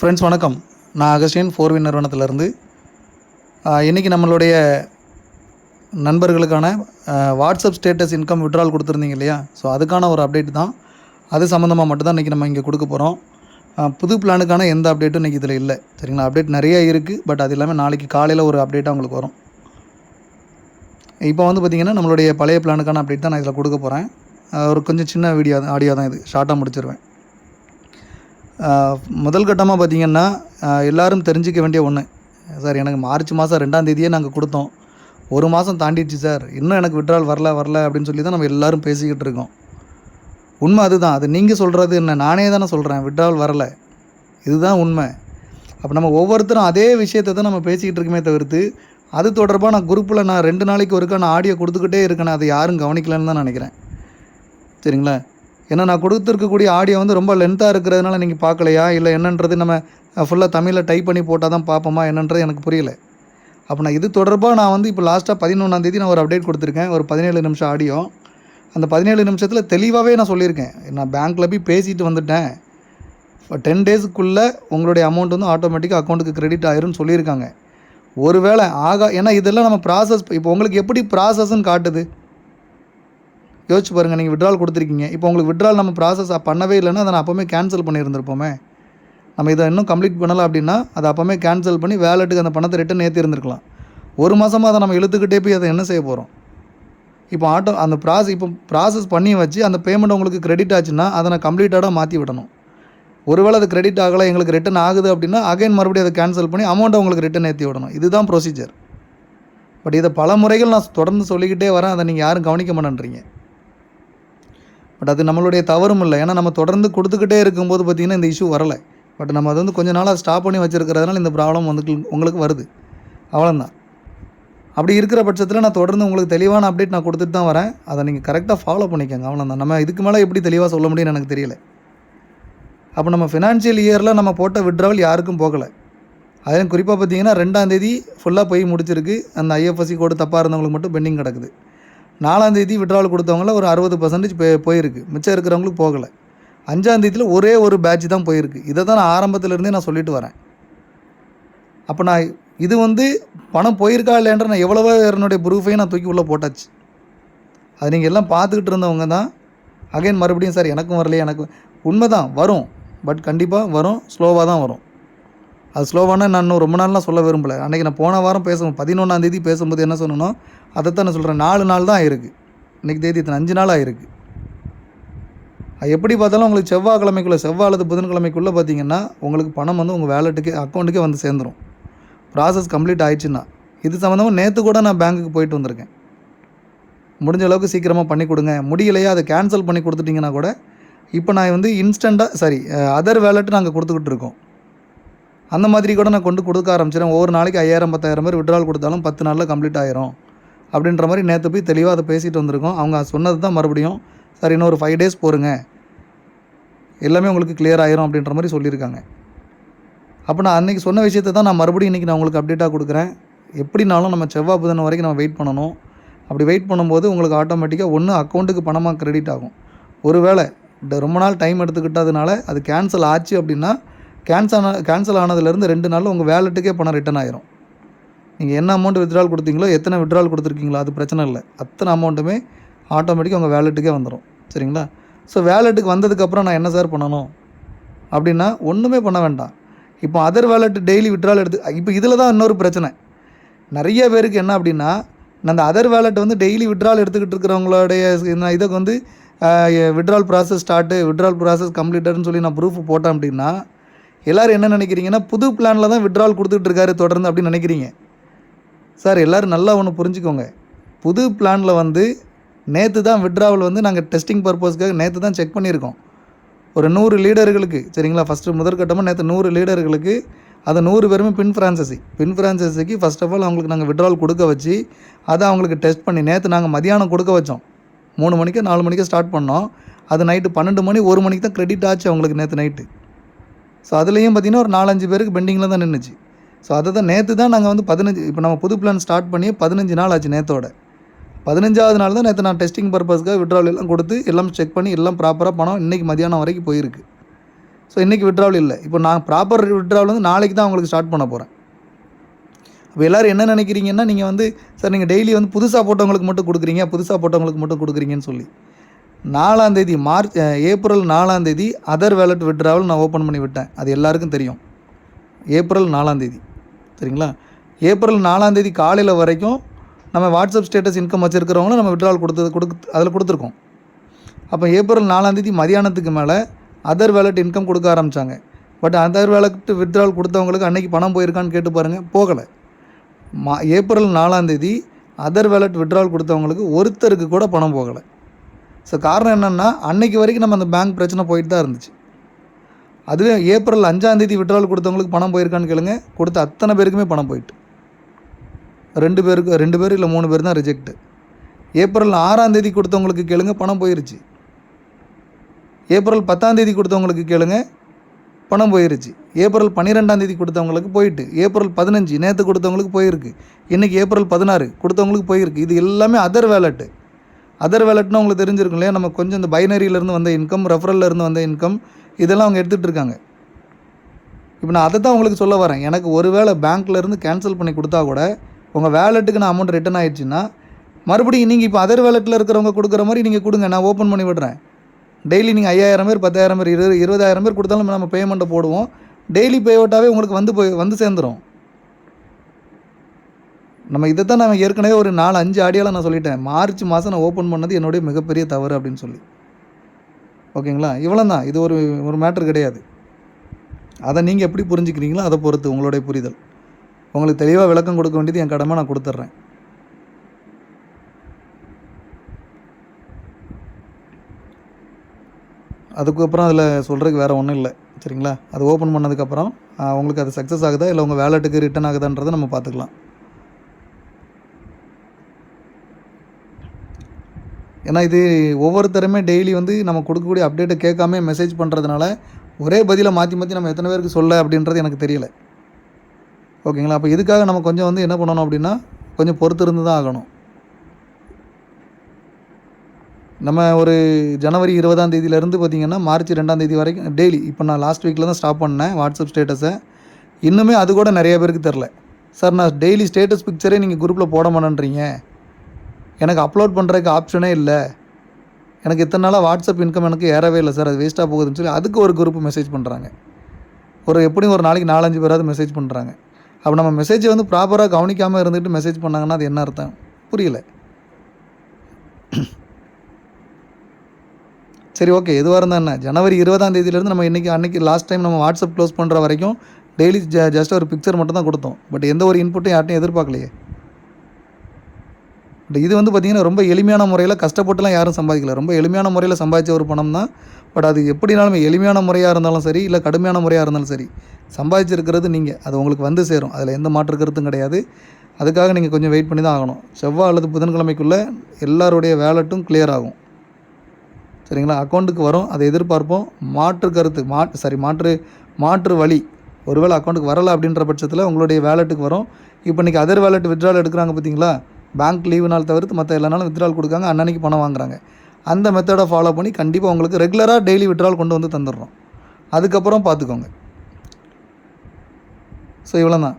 Friends வணக்கம். நான் Augustine ஃபோர்வின் நிறுவனத்திலேருந்து இன்றைக்கி நம்மளுடைய நண்பர்களுக்கான வாட்ஸ்அப் ஸ்டேட்டஸ் இன்கம் விட்ரால் கொடுத்துருந்தீங்க இல்லையா? ஸோ அதுக்கான ஒரு அப்டேட் தான். அது சம்மந்தமாக மட்டும்தான் இன்றைக்கி நம்ம இங்கே கொடுக்க போகிறோம். புது பிளானுக்கான எந்த அப்டேட்டும் இன்றைக்கி இதில் இல்லை. சரிங்களா? அப்டேட் நிறைய இருக்குது. பட் அது எல்லாமே நாளைக்கு காலையில் ஒரு அப்டேட்டாக உங்களுக்கு வரும். இப்போ வந்து பார்த்திங்கன்னா நம்மளுடைய பழைய பிளானுக்கான அப்டேட் தான் நான் இதில் கொடுக்க போகிறேன். ஒரு கொஞ்சம் சின்ன ஆடியோ தான் இது. ஷார்ட்டாக முடிச்சிருவேன். முதல் கட்டமாக பார்த்திங்கன்னா எல்லோரும் தெரிஞ்சிக்க வேண்டிய ஒன்று. சார் எனக்கு மார்ச் மாதம் 2ஆம் தேதியே நாங்கள் கொடுத்தோம். ஒரு மாதம் தாண்டிடுச்சு சார், இன்னும் எனக்கு விட்ரால் வரல அப்படின்னு சொல்லி தான் நம்ம எல்லோரும் பேசிக்கிட்டு இருக்கோம். உண்மை அதுதான். அது நீங்கள் சொல்கிறது என்ன, நானே தானே சொல்கிறேன் விட்ரால் வரலை. இதுதான் உண்மை. அப்போ நம்ம ஒவ்வொருத்தரும் அதே விஷயத்தை தான் நம்ம பேசிக்கிட்டு இருக்கமே தவிர்த்து அது தொடர்பாக நான் குரூப்பில் நான் 2 நாளைக்கு ஒருக்கா நான் ஆடியோ கொடுத்துக்கிட்டே இருக்கேன். அதை யாரும் கவனிக்கலன்னு தான் நினைக்கிறேன். சரிங்களா? ஏன்னா நான் கொடுத்துருக்கக்கூடிய ஆடியோ வந்து ரொம்ப லென்த்தாக இருக்கிறதுனால நீங்கள் பார்க்கலையா, இல்லை என்னன்றது நம்ம ஃபுல்லாக தமிழில் டைப் பண்ணி போட்டால் தான் பார்ப்போமா என்னன்றது எனக்கு புரியலை. அப்போ நான் இது தொடர்பாக நான் வந்து இப்போ லாஸ்ட்டாக 11ஆம் தேதி நான் ஒரு அப்டேட் கொடுத்துருக்கேன். ஒரு 17 நிமிஷம் ஆடியோ. அந்த 17 நிமிஷத்தில் தெளிவாகவே நான் சொல்லியிருக்கேன். நான் பேங்க்கில் போய் பேசிட்டு வந்துட்டேன். 10 டேஸுக்குள்ளே உங்களுடைய அமௌண்ட் வந்து ஆட்டோமேட்டிக்காக அக்கௌண்ட்டுக்கு கிரெடிட் ஆயிரும்னு சொல்லியிருக்காங்க. ஒருவேளை ஏன்னா இதெல்லாம் நம்ம ப்ராசஸ் இப்போ உங்களுக்கு எப்படி ப்ராசஸ்ன்னு காட்டுது யோசிச்சு பாருங்கள். நீங்கள் விட்ரால் கொடுத்துருக்கீங்க. இப்போ உங்களுக்கு விட்ரால் நம்ம ப்ராசஸ் பண்ணவே இல்லைன்னா அதை நான் அப்போவுமே கேன்சல் பண்ணியிருந்திருப்போமே. நம்ம இதை இன்னும் கம்ப்ளீட் பண்ணலாம் அப்படின்னா அதை அப்போவுமே கேன்சல் பண்ணி வேலெட்டுக்கு அந்த பணத்தை ரிட்டன் ஏற்றி இருந்திருக்கலாம். ஒரு மாதமாக அதை நம்ம இழுத்துக்கிட்டே போய் அதை என்ன செய்ய போகிறோம்? இப்போ அந்த ப்ராசஸ் பண்ணி வச்சு அந்த பேமெண்ட் உங்களுக்கு கிரெடிட் ஆச்சுன்னா அதை நான் கம்ப்ளீட்டாக மாற்றி விடணும். ஒருவேளை அது கிரெடிட் ஆகலை, எங்களுக்கு ரிட்டன் ஆகுது அப்படின்னா அகைன் மறுபடியும் அதை கேன்சல் பண்ணி அமௌண்ட்டை உங்களுக்கு ரிட்டன் ஏற்றி விடணும். இதுதான் ப்ரொசீஜர். பட் இதை பல முறைகள் நான் தொடர்ந்து சொல்லிக்கிட்டே வரேன். அதை நீங்கள் யாரும் கவனிக்க மாட்டேன்றீங்க. பட் அது நம்மளுடைய தவறும் இல்லை. ஏன்னா நம்ம தொடர்ந்து கொடுத்துக்கிட்டே இருக்கும்போது பார்த்திங்கன்னா இந்த இஷ்யூ வரலை. பட் நம்ம அது வந்து கொஞ்ச நாளாக ஸ்டாப் பண்ணி வச்சுருக்கிறதுனால இந்த ப்ராப்ளம் வந்து உங்களுக்கு வருது. அவ்வளோதான். அப்படி இருக்கிற பட்சத்தில் நான் தொடர்ந்து உங்களுக்கு தெளிவான அப்டேட் நான் கொடுத்துட்டு தான் வரேன். அதை நீங்கள் கரெக்டாக ஃபாலோ பண்ணிக்கோங்க. அவ்வளோதான். நம்ம இதுக்கு மேலே எப்படி தெளிவாக சொல்ல முடியும்னு எனக்கு தெரியல. அப்போ நம்ம ஃபினான்ஷியல் இயரில் நம்ம போட்ட விட்ராவல் யாருக்கும் போகலை. அதிலும் குறிப்பாக பார்த்திங்கன்னா 2ஆம் தேதி ஃபுல்லாக போய் முடிச்சிருக்கு. அந்த ஐஎஃப்எஸ்சி கோடு தப்பாக இருந்தவங்களுக்கு மட்டும் பெண்டிங் கிடக்குது. 4ஆம் தேதி விட்ராவல் கொடுத்தவங்கள ஒரு 60% போயிருக்கு. மிச்சம் இருக்கிறவங்களுக்கு போகலை. 5ஆம் தேதியில் ஒரே ஒரு பேட்ச் தான் போயிருக்கு. இதை தான் நான் ஆரம்பத்திலேருந்தே நான் சொல்லிட்டு வரேன். அப்போ நான் இது வந்து பணம் போயிருக்கா இல்லைன்ற நான் எவ்வளவோ என்னுடைய ப்ரூஃபையும் நான் தூக்கி உள்ளே போட்டாச்சு. அது நீங்கள் எல்லாம் பார்த்துக்கிட்டு இருந்தவங்க தான் அகைன் மறுபடியும் சார் எனக்கும் வரலையே, உண்மை தான் வரும். பட் கண்டிப்பாக வரும், ஸ்லோவாக தான் வரும். அது ஸ்லோவானா நான் இன்னும் ரொம்ப நாள்லாம் சொல்ல விரும்பலை. அன்றைக்கி நான் போன வாரம் 11ஆம் தேதி பேசும்போது என்ன சொன்னனோ அதைத்தான் நான் சொல்கிறேன். 4 நாள் தான் ஆயிருக்கு. இன்றைக்கி தேதி 5 நாள் ஆயிருக்கு. அது எப்படி பார்த்தாலும் உங்களுக்கு செவ்வாய் அல்லது புதன்கிழமைக்குள்ளே பார்த்திங்கன்னா உங்களுக்கு பணம் வந்து உங்கள் வேலெட்டுக்கு அக்கௌண்ட்டுக்கே வந்து சேர்ந்துடும். ப்ராசஸ் கம்ப்ளீட் ஆயிடுச்சுன்னா. இது சம்மந்தமாக நேற்று கூட நான் பேங்க்குக்கு போயிட்டு வந்திருக்கேன். முடிஞ்ச அளவுக்கு சீக்கிரமாக பண்ணி கொடுங்க. முடியலையா அதை கேன்சல் பண்ணி கொடுத்துட்டிங்கன்னா கூட இப்போ நான் வந்து அதர் வேலெட்டு நாங்கள் கொடுத்துக்கிட்டு இருக்கோம். அந்த மாதிரி கூட நான் கொடுக்க ஆரம்பிச்சிடறேன். ஒவ்வொரு நாளைக்கு 5000 10,000 பேர் விட்ரால் கொடுத்தாலும் 10 நாளில் கம்ப்ளீட் ஆயிரும் அப்படின்ற மாதிரி நேற்று போய் தெளிவாக அதை பேசிட்டு வந்திருக்கோம். அவங்க சொன்னது தான் மறுபடியும் சார் இன்னும் ஒரு 5 டேஸ் போருங்க, எல்லாமே உங்களுக்கு கிளியர் ஆயிரும் அப்படின்ற மாதிரி சொல்லியிருக்காங்க. அப்போ நான் அன்றைக்கி சொன்ன விஷயத்தை தான் நான் மறுபடியும் இன்றைக்கி நான் உங்களுக்கு அப்டேட்டாக கொடுக்குறேன். எப்படினாலும் நம்ம செவ்வாய் புதன் வரைக்கும் நம்ம வெயிட் பண்ணணும். அப்படி வெயிட் பண்ணும்போது உங்களுக்கு ஆட்டோமேட்டிக்காக ஒன்று அக்கௌண்ட்டுக்கு பணமாக கிரெடிட் ஆகும். ஒருவேளை ரொம்ப நாள் டைம் எடுத்துக்கிட்டதுனால அது கேன்சல் ஆச்சு அப்படின்னா கேன்சல் ஆனதுலேருந்து 2 நாளில் உங்கள் வேலெட்டுக்கே பணம் ரிட்டன் ஆயிரும். நீங்கள் என்ன அமௌண்ட் வித்ட்ரால் கொடுத்தீங்களோ, எத்தனை வித்ட்ரால் கொடுத்துருக்கீங்களோ அது பிரச்சனை இல்லை. அத்தனை அமௌண்ட்டுமே ஆட்டோமேட்டிக்காக உங்கள் வேலெட்டுக்கே வந்துடும். சரிங்களா? ஸோ வேலெட்டுக்கு வந்ததுக்கப்புறம் நான் என்ன சார் பண்ணணும் அப்படின்னா ஒன்றுமே பண்ண வேண்டாம். இப்போ அதர் வேலெட்டு டெய்லி வித்ட்ரால் இப்போ இதில் தான் இன்னொரு பிரச்சனை. நிறைய பேருக்கு என்ன அப்படின்னா அந்த அதர் வேலெட் வந்து டெய்லி வித்ட்ரால் எடுத்துக்கிட்டு இருக்கிறவங்களுடைய இதை வந்து வித்ட்ரால் ப்ராசஸ் வித்ட்ரால் ப்ராசஸ் கம்ப்ளீட்டட்னு சொல்லி நான் ப்ரூஃப் போட்டேன் அப்படின்னா எல்லோரும் என்ன நினைக்கிறீங்கன்னா புது பிளானில் தான் விட்ரால் கொடுத்துட்டு இருக்காரு தொடர்ந்து அப்படின்னு நினைக்கிறீங்க. சார் எல்லோரும் நல்லா ஒன்று புரிஞ்சுக்கோங்க. புது பிளானில் வந்து நேற்று தான் விட்ராவல் வந்து நாங்கள் டெஸ்டிங் பர்பஸ்க்காக நேற்று தான் செக் பண்ணியிருக்கோம். ஒரு 100 லீடர்களுக்கு. சரிங்களா? ஃபஸ்ட்டு முதற்கட்டமாக நேற்று 100 லீடர்களுக்கு அதை 100 பேருமே பின் ஃப்ரான்சைஸிக்கு ஃபஸ்ட் ஆஃப் ஆல் அவங்களுக்கு நாங்கள் விட்ராவல் கொடுக்க வச்சு அதை அவங்களுக்கு டெஸ்ட் பண்ணி நேற்று நாங்கள் மதியானம் கொடுக்க வச்சோம். 3 மணிக்கு 4 மணிக்கு ஸ்டார்ட் பண்ணோம். அது நைட்டு 12 மணி 1 மணிக்கு தான் கிரெடிட் ஆச்சு அவங்களுக்கு நேற்று நைட்டு. ஸோ அதுலேயும் பார்த்திங்கன்னா ஒரு 4-5 பேருக்கு பெண்டிங்கில் தான் நின்றுச்சு. ஸோ அதை தான் நேற்று தான் நாங்கள் வந்து 15 இப்போ நம்ம புது பிளான் ஸ்டார்ட் பண்ணி 15 நாள் ஆச்சு. நேற்றோட 15வது நாள் தான் நேற்று நான் டெஸ்டிங் பர்பஸ்க்காக விட்ராவல் எல்லாம் கொடுத்து எல்லாம் செக் பண்ணி எல்லாம் ப்ராப்பராக பணம் இன்றைக்கி மதியானம் வரைக்கும் போயிருக்கு. ஸோ இன்றைக்கி விட்ராவல் இல்லை. இப்போ நான் ப்ராப்பர் விட்ராவல் வந்து நாளைக்கு தான் உங்களுக்கு ஸ்டார்ட் பண்ண போகிறேன். அப்போ எல்லோரும் என்ன நினைக்கிறீங்கன்னா, நீங்கள் வந்து சார் நீங்கள் டெய்லி வந்து புதுசாக போட்டவங்களுக்கு மட்டும் கொடுக்குறீங்கன்னு சொல்லி 4ஆம் தேதி ஏப்ரல் 4ஆம் தேதி அதர் வேலட் விட்ராவல் நான் ஓப்பன் பண்ணி விட்டேன். அது எல்லாருக்கும் தெரியும். ஏப்ரல் 4ஆம் தேதி சரிங்களா. ஏப்ரல் 4ஆம் தேதி காலையில் வரைக்கும் நம்ம வாட்ஸ்அப் ஸ்டேட்டஸ் இன்கம் வச்சுருக்கிறவங்களும் நம்ம விட்ராவல் அதில் கொடுத்துருக்கோம். அப்போ ஏப்ரல் 4ஆம் தேதி மதியானத்துக்கு மேலே அதர் வேலட் இன்கம் கொடுக்க ஆரம்பித்தாங்க. பட் அதர் வேலட் விட்ராவல் கொடுத்தவங்களுக்கு அன்றைக்கி பணம் போயிருக்கான்னு கேட்டு பாருங்கள், போகலை. ஏப்ரல் 4ஆம் தேதி அதர் வேலட் விட்ராவல் கொடுத்தவங்களுக்கு ஒருத்தருக்கு கூட பணம் போகலை. ஸோ காரணம் என்னென்னா, அன்னைக்கு வரைக்கும் நம்ம அந்த பேங்க் பிரச்சனை போயிட்டு தான் இருந்துச்சு. அதுவே ஏப்ரல் 5ஆம் தேதி விட்ராவல் கொடுத்தவங்களுக்கு பணம் போயிருக்கான்னு கேளுங்க, கொடுத்த அத்தனை பேருக்குமே பணம் போயிட்டு 2 பேர் இல்லை 3 பேர் தான் ரிஜெக்ட்டு. ஏப்ரல் 6ஆம் தேதி கொடுத்தவங்களுக்கு கேளுங்க, பணம் போயிருச்சு. ஏப்ரல் 10ஆம் தேதி கொடுத்தவங்களுக்கு கேளுங்க, பணம் போயிருச்சு. ஏப்ரல் 12ஆம் தேதி கொடுத்தவங்களுக்கு போயிட்டு, ஏப்ரல் 15 நேற்று கொடுத்தவங்களுக்கு போயிருக்கு, இன்றைக்கி ஏப்ரல் 16 கொடுத்தவங்களுக்கு போயிருக்கு. இது எல்லாமே அதர் வேலட்டு. அதர் வேலட்னா உங்களுக்கு தெரிஞ்சிருக்கும் இல்லையா, நம்ம கொஞ்சம் இந்த பைனரியிலேருந்து வந்த இன்கம், ரெஃபரல்லேருந்து வந்த இன்கம் இதெல்லாம் அவங்க எடுத்துகிட்டு இருக்காங்க. இப்போ நான் அதை தான் உங்களுக்கு சொல்ல வரேன். எனக்கு ஒரு வேளை பேங்க்லேருந்து கேன்சல் பண்ணி கொடுத்தா கூட உங்கள் வேலெட்டுக்கு நான் அமௌண்ட் ரிட்டன் ஆகிடுச்சின்னா மறுபடியும் நீங்கள் இப்போ அதர் வேலெட்டில் இருக்கிறவங்க கொடுக்குற மாதிரி நீங்கள் கொடுங்க, நான் ஓப்பன் பண்ணி விடுறேன். டெய்லி நீங்கள் 5000 பேர் 10,000 பேர் 20,000 பேர் கொடுத்தாலும் நம்ம பேமெண்ட்டை போடுவோம். டெய்லி பே அவுட்டாகவே உங்களுக்கு வந்து சேர்ந்துடும். நம்ம இதை தான் நான் ஏற்கனவே ஒரு 4-5 ஆடியோவில் நான் சொல்லிட்டேன். மார்ச் மாதம் நான் ஓப்பன் பண்ணது என்னுடைய மிகப்பெரிய தவறு அப்படின்னு சொல்லி. ஓகேங்களா, இவ்வளோ தான். இது ஒரு மேட்ரு கிடையாது. அதை நீங்கள் எப்படி புரிஞ்சுக்கிறீங்களோ அதை பொறுத்து உங்களுடைய புரிதல். உங்களுக்கு தெளிவாக விளக்கம் கொடுக்க வேண்டியது என் கடமை, நான் கொடுத்துட்றேன். அதுக்கப்புறம் அதில் சொல்கிறதுக்கு வேறு ஒன்றும் இல்லை சரிங்களா. அது ஓப்பன் பண்ணதுக்கப்புறம் உங்களுக்கு அது சக்ஸஸ் ஆகுதா இல்லை உங்கள் வேலெட்டுக்கு ரிட்டன் ஆகுதான்றதை நம்ம பார்த்துக்கலாம். ஏன்னா இது ஒவ்வொருத்தருமே டெய்லி வந்து நம்ம கொடுக்கக்கூடிய அப்டேட்டை கேட்காம மெசேஜ் பண்ணுறதுனால ஒரே பதிலை மாற்றி நம்ம எத்தனை பேருக்கு சொல்ல அப்படின்றது எனக்கு தெரியல. ஓகேங்களா. அப்போ இதுக்காக நம்ம கொஞ்சம் வந்து என்ன பண்ணணும் அப்படின்னா, கொஞ்சம் பொறுத்து இருந்து தான் ஆகணும். நம்ம ஒரு ஜனவரி 20ஆம் தேதியிலேருந்து பார்த்திங்கன்னா மார்ச் 2ஆம் தேதி வரைக்கும் டெய்லி, இப்போ நான் லாஸ்ட் வீக்கில் தான் ஸ்டாப் பண்ணேன் வாட்ஸ்அப் ஸ்டேட்டஸை. இன்னுமே அது கூட நிறைய பேருக்கு தெரில. சார் நான் டெய்லி ஸ்டேட்டஸ் பிக்சரே நீங்கள் குரூப்பில் போட மாட்டேன்றீங்க, எனக்கு அப்லோட் பண்ணுறதுக்கு ஆப்ஷனே இல்லை, எனக்கு இத்தனை நாளாக வாட்ஸ்அப் இன்கம் எனக்கு ஏறவே இல்லை சார், அது வேஸ்ட்டாக போகுதுன்னு சொல்லி அதுக்கு ஒரு குரூப் மெசேஜ் பண்ணுறாங்க. எப்படியும் ஒரு நாளைக்கு 4-5 பேராவது மெசேஜ் பண்ணுறாங்க. அப்போ நம்ம மெசேஜை வந்து ப்ராப்பராக கவனிக்காமல் இருந்துட்டு மெசேஜ் பண்ணாங்கன்னா அது என்ன அர்த்தம் புரியல. சரி ஓகே, எதுவாக இருந்தால் என்ன, ஜனவரி 20ஆம் தேதியிலேருந்து நம்ம அன்றைக்கி லாஸ்ட் டைம் நம்ம வாட்ஸ்அப் க்ளோஸ் பண்ணுற வரைக்கும் டெய்லி ஜஸ்ட் ஒரு பிக்சர் மட்டும் தான் கொடுத்தோம். பட் எந்த ஒரு இன்புட்டும் யார்ட்டையும் எதிர்பார்க்கலையே. பட் இது வந்து பார்த்திங்கன்னா ரொம்ப எளிமையான முறையில், கஷ்டப்பட்டுலாம் யாரும் சம்பாதிக்கல, ரொம்ப எளிமையான முறையில் சம்பாதிச்ச ஒரு பணம் தான். பட் அது எப்படினாலுமே எளிமையான முறையாக இருந்தாலும் சரி இல்லை கடுமையான முறையாக இருந்தாலும் சரி, சம்பாதிச்சிருக்கிறது நீங்கள், அது உங்களுக்கு வந்து சேரும், அதில் எந்த மாற்று கருத்தும் கிடையாது. அதுக்காக நீங்கள் கொஞ்சம் வெயிட் பண்ணி தான் ஆகணும். செவ்வாய் அல்லது புதன்கிழமைக்குள்ளே எல்லாருடைய வேலெட்டும் கிளியர் ஆகும் சரிங்களா. அக்கௌண்ட்டுக்கு வரும், அதை எதிர்பார்ப்போம். மாற்று கருத்து மாற்று வழி ஒருவேளை அக்கௌண்ட்டுக்கு வரலை அப்படின்ற பட்சத்தில் உங்களுடைய வேலெட்டுக்கு வரும். இப்போ இன்றைக்கி அதர் வேலெட் வித்ட்ரால் எடுக்கிறாங்க பார்த்தீங்களா, பேங்க் லீவு நாள் தவிர்த்து மற்ற எல்லா நாளும் வித்ட்ரால் கொடுக்காங்க, அன்னன்னைக்கு பணம் வாங்குறாங்க. அந்த மெத்தடை ஃபாலோ பண்ணி கண்டிப்பாக உங்களுக்கு ரெகுலராக டெய்லி வித்ட்ரால் கொண்டு வந்து தந்துடுறோம். அதுக்கப்புறம் பார்த்துக்கோங்க. ஸோ இவ்வளோ தான்.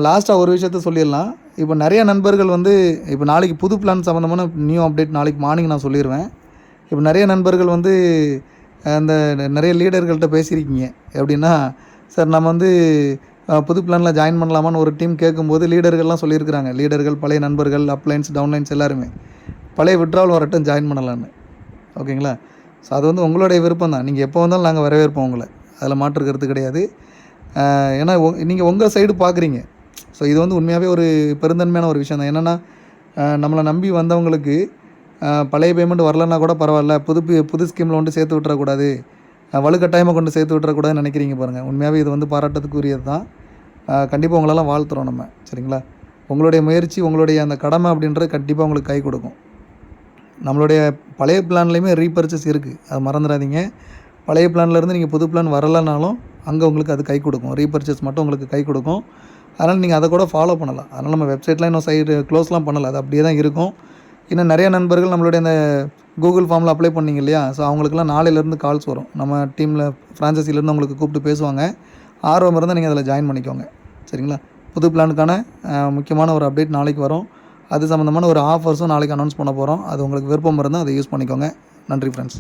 லாஸ்ட்டாக ஒரு விஷயத்த சொல்லிடலாம். இப்போ நிறைய நண்பர்கள் வந்து இப்போ நாளைக்கு புது பிளான் சம்மந்தமான நியூ அப்டேட் நாளைக்கு மார்னிங் நான் சொல்லிடுவேன். இப்போ நிறைய நண்பர்கள் வந்து அந்த நிறைய லீடர்கள்ட்ட பேசியிருக்கீங்க. எப்படின்னா, சார் நம்ம வந்து புது பிளானில் ஜாயின் பண்ணலாமான்னு ஒரு டீம் கேட்கும்போது லீடர்கள்லாம் சொல்லியிருக்கிறாங்க. லீடர்கள், பழைய நண்பர்கள், அப்லைன்ஸ், டவுன்லைன்ஸ் எல்லாருமே பழைய விட்ராவல் வரட்டும் ஜாயின் பண்ணலான்னு. ஓகேங்களா. ஸோ அது வந்து உங்களுடைய விருப்பம் தான். நீங்கள் எப்போ வந்தாலும் நாங்கள் வரவேற்போம் உங்களை, அதில் மாற்று கருத்து கிடையாது. ஏன்னா நீங்கள் உங்கள் சைடு பார்க்குறீங்க. ஸோ இது வந்து உண்மையாகவே ஒரு பெருந்தன்மையான ஒரு விஷயம் தான். என்னென்னா, நம்மளை நம்பி வந்தவங்களுக்கு பழைய பேமெண்ட் வரலன்னா கூட பரவாயில்ல, புது ஸ்கீமில் வந்து சேர்த்து விட்டுறக்கூடாது, வலுக்கட்டாயமாக கொண்டு சேர்த்து விட்டுறக்கூடாதுன்னு நினைக்கிறீங்க பாருங்கள். உண்மையாகவே இது வந்து பாராட்டத்துக்குரியது தான். கண்டிப்பாக உங்களெல்லாம் வாழ்த்துறோம் நம்ம சரிங்களா. உங்களுடைய முயற்சி, உங்களுடைய அந்த கடமை அப்படின்றது கண்டிப்பாக உங்களுக்கு கை கொடுக்கும். நம்மளுடைய பழைய பிளான்லேயுமே ரீபர்ச்சேஸ் இருக்குது, அதை மறந்துடாதீங்க. பழைய பிளான்லேருந்து நீங்கள் புது பிளான் வரலைனாலும் அங்கே உங்களுக்கு அது கை கொடுக்கும். ரீபர்ச்சேஸ் மட்டும் உங்களுக்கு கை கொடுக்கும். அதனால் நீங்கள் அதை கூட ஃபாலோ பண்ணலாம். அதனால் நம்ம வெப்சைட்லாம் இன்னும் க்ளோஸ்லாம் பண்ணலை, அது அப்படியே தான் இருக்கும். இன்னும் நிறைய நண்பர்கள் நம்மளுடைய அந்த கூகுள் ஃபார்மில் அப்ளை பண்ணீங்க இல்லையா? ஸோ அவங்களுக்குலாம் நாளையிலேருந்து கால்ஸ் வரும். நம்ம டீமில் ஃப்ரான்ச்சைஸிலேருந்து உங்களுக்கு கூப்பிட்டு பேசுவாங்க. ஆர்வம் இருந்தால் நீங்கள் அதில் ஜாயின் பண்ணிக்கோங்க. சரிங்களா? புது பிளானுக்கான முக்கியமான ஒரு அப்டேட் நாளைக்கு வரும். அது சம்மந்தமான ஒரு ஆஃபர்ஸும் நாளைக்கு அனௌன்ஸ் பண்ண போகிறோம். அது உங்களுக்கு விருப்பம் இருந்தால் அதை யூஸ் பண்ணிக்கோங்க. நன்றி ஃப்ரெண்ட்ஸ்.